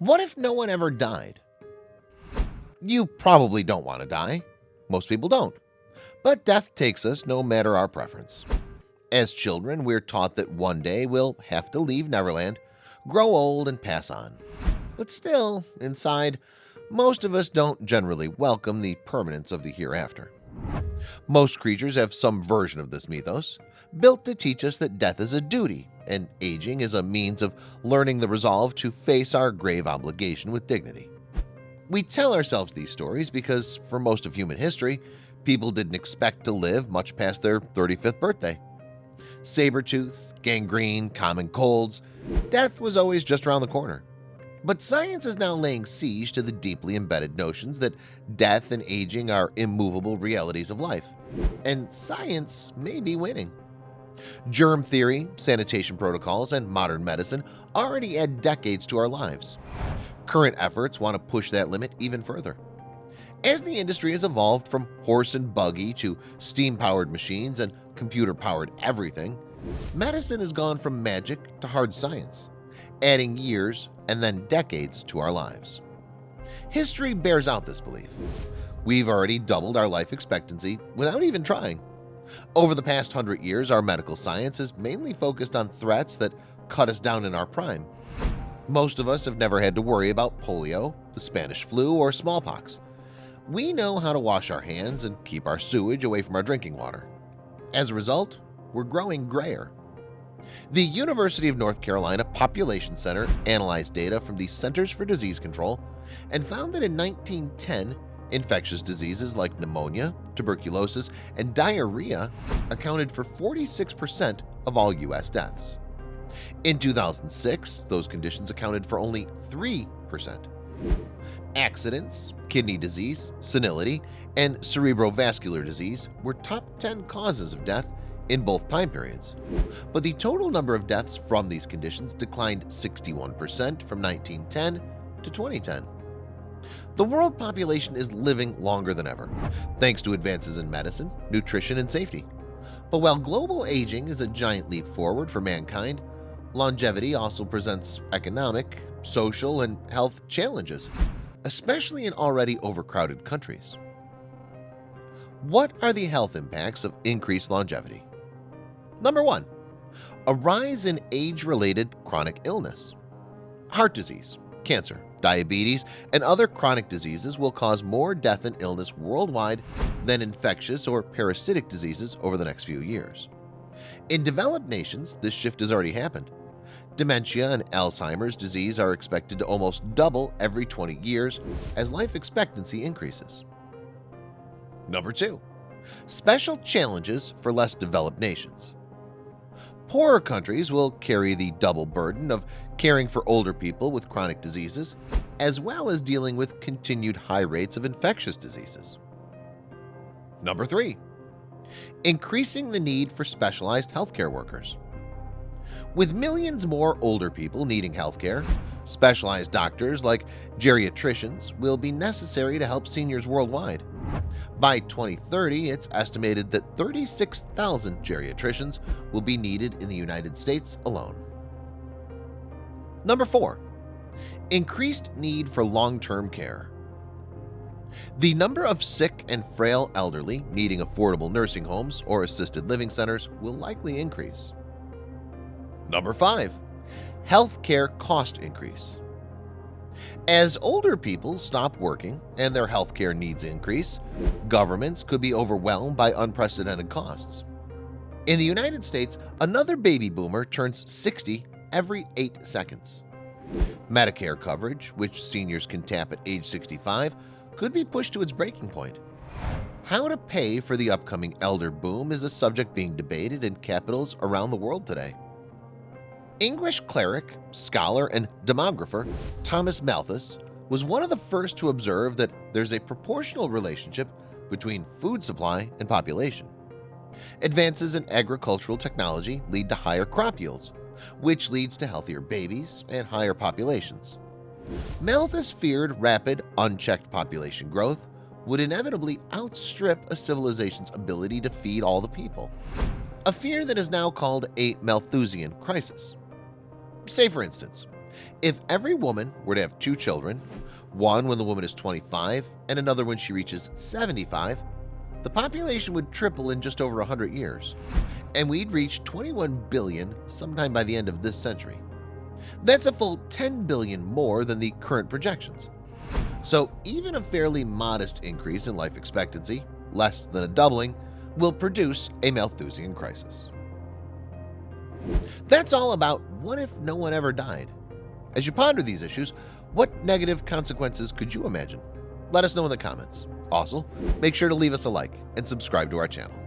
What if no one ever died? You probably don't want to die. Most people don't. But death takes us no matter our preference. As children, we're taught that one day we'll have to leave Neverland, grow old, and pass on. But still, inside, most of us don't generally welcome the permanence of the hereafter. Most creatures have some version of this mythos, built to teach us that death is a duty and aging is a means of learning the resolve to face our grave obligation with dignity. We tell ourselves these stories because, for most of human history, people didn't expect to live much past their 35th birthday. Saber-tooth, gangrene, common colds, death was always just around the corner. But science is now laying siege to the deeply embedded notions that death and aging are immovable realities of life. And science may be winning. Germ theory, sanitation protocols, and modern medicine already add decades to our lives. Current efforts want to push that limit even further. As the industry has evolved from horse and buggy to steam-powered machines and computer-powered everything, medicine has gone from magic to hard science, adding years and then decades to our lives. History bears out this belief. We've already doubled our life expectancy without even trying. Over the past 100 years, our medical science has mainly focused on threats that cut us down in our prime. Most of us have never had to worry about polio, the Spanish flu, or smallpox. We know how to wash our hands and keep our sewage away from our drinking water. As a result, we're growing grayer. The University of North Carolina Population Center analyzed data from the Centers for Disease Control and found that in 1910, infectious diseases like pneumonia, tuberculosis, and diarrhea accounted for 46% of all U.S. deaths. In 2006, those conditions accounted for only 3%. Accidents, kidney disease, senility, and cerebrovascular disease were top 10 causes of death in both time periods. But the total number of deaths from these conditions declined 61% from 1910 to 2010. The world population is living longer than ever, thanks to advances in medicine, nutrition, and safety. But while global aging is a giant leap forward for mankind, longevity also presents economic, social, and health challenges, especially in already overcrowded countries. What are the health impacts of increased longevity? Number 1. A rise in age-related chronic illness. Heart disease, cancer, diabetes, and other chronic diseases will cause more death and illness worldwide than infectious or parasitic diseases over the next few years. In developed nations, this shift has already happened. Dementia and Alzheimer's disease are expected to almost double every 20 years as life expectancy increases. Number 2. Special challenges for less developed nations. Poorer countries will carry the double burden of caring for older people with chronic diseases, as well as dealing with continued high rates of infectious diseases. Number 3. Increasing the need for specialized healthcare workers. With millions more older people needing healthcare, specialized doctors like geriatricians will be necessary to help seniors worldwide. By 2030, it's estimated that 36,000 geriatricians will be needed in the United States alone. Number 4. Increased need for long-term care. The number of sick and frail elderly needing affordable nursing homes or assisted living centers will likely increase. Number 5. Healthcare cost increase. As older people stop working and their healthcare needs increase, governments could be overwhelmed by unprecedented costs. In the United States, another baby boomer turns 60 every 8 seconds. Medicare coverage, which seniors can tap at age 65, could be pushed to its breaking point. How to pay for the upcoming elder boom is a subject being debated in capitals around the world today. English cleric, scholar, and demographer Thomas Malthus was one of the first to observe that there's a proportional relationship between food supply and population. Advances in agricultural technology lead to higher crop yields, which leads to healthier babies and higher populations. Malthus feared rapid, unchecked population growth would inevitably outstrip a civilization's ability to feed all the people, a fear that is now called a Malthusian crisis. Say, for instance, If every woman were to have 2 children, one when the woman is 25 and another when she reaches 75, the population would triple in just over 100 years, and we'd reach 21 billion sometime by the end of this century. That's a full 10 billion more than the current projections. So even a fairly modest increase in life expectancy, less than a doubling, will produce a Malthusian crisis. That's all about what if no one ever died. As you ponder these issues, what negative consequences could you imagine? Let us know in the comments. Also, make sure to leave us a like and subscribe to our channel.